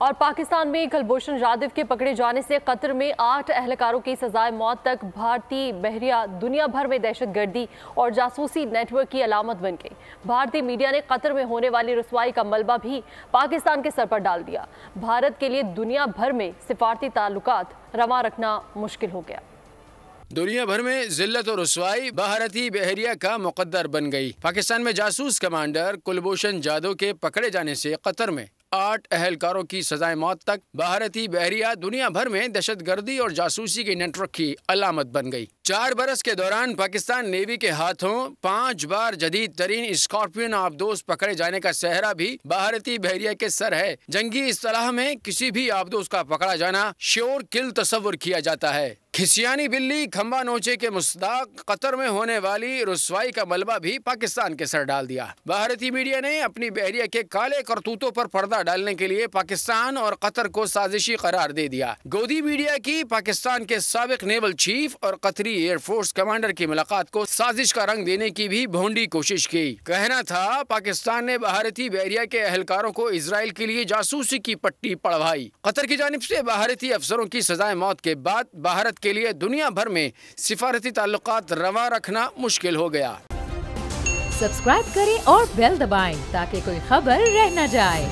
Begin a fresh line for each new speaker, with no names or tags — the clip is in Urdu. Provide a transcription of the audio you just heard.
اور پاکستان میں کلبھوشن جادھو کے پکڑے جانے سے قطر میں 8 اہلکاروں کی سزائے موت تک بھارتی بحریہ دنیا بھر میں دہشت گردی اور جاسوسی نیٹ ورک کی علامت بن گئی۔ بھارتی میڈیا نے قطر میں ہونے والی رسوائی کا ملبہ بھی پاکستان کے سر پر ڈال دیا۔ بھارت کے لیے دنیا بھر میں سفارتی تعلقات رواں رکھنا مشکل ہو گیا۔
دنیا بھر میں ذلت و رسوائی بھارتی بحریہ کا مقدر بن گئی۔ پاکستان میں جاسوس کمانڈر کلبھوشن جادھو کے پکڑے جانے سے قطر میں 8 اہلکاروں کی سزائے موت تک بھارتی بحریہ دنیا بھر میں دہشت گردی اور جاسوسی کے نیٹ ورک کی علامت بن گئی۔ 4 برس کے دوران پاکستان نیوی کے ہاتھوں 5 بار جدید ترین اسکارپین آبدوز پکڑے جانے کا سہرا بھی بھارتی بحریہ کے سر ہے۔ جنگی اصطلاح میں کسی بھی آبدوز کا پکڑا جانا شور کل تصور کیا جاتا ہے۔ کھسیانی بلی کھمبا نوچے کے مصداق قطر میں ہونے والی رسوائی کا ملبہ بھی پاکستان کے سر ڈال دیا۔ بھارتی میڈیا نے اپنی بحریہ کے کالے کرتوتوں پر پردہ ڈالنے کے لیے پاکستان اور قطر کو سازشی قرار دے دیا۔ گودی میڈیا کی پاکستان کے سابق نیول چیف اور قطری ایئر فورس کمانڈر کی ملاقات کو سازش کا رنگ دینے کی بھی بھونڈی کوشش کی۔ کہنا تھا پاکستان نے بھارتی بحریہ کے اہلکاروں کو اسرائیل کے لیے جاسوسی کی پٹی پڑھوائی۔ قطر کی جانب سے بھارتی افسروں کی سزائے موت کے بعد بھارت کے لیے دنیا بھر میں سفارتی تعلقات رواں رکھنا مشکل ہو گیا۔
سبسکرائب کریں اور بیل دبائیں تاکہ کوئی خبر رہ نہ جائے۔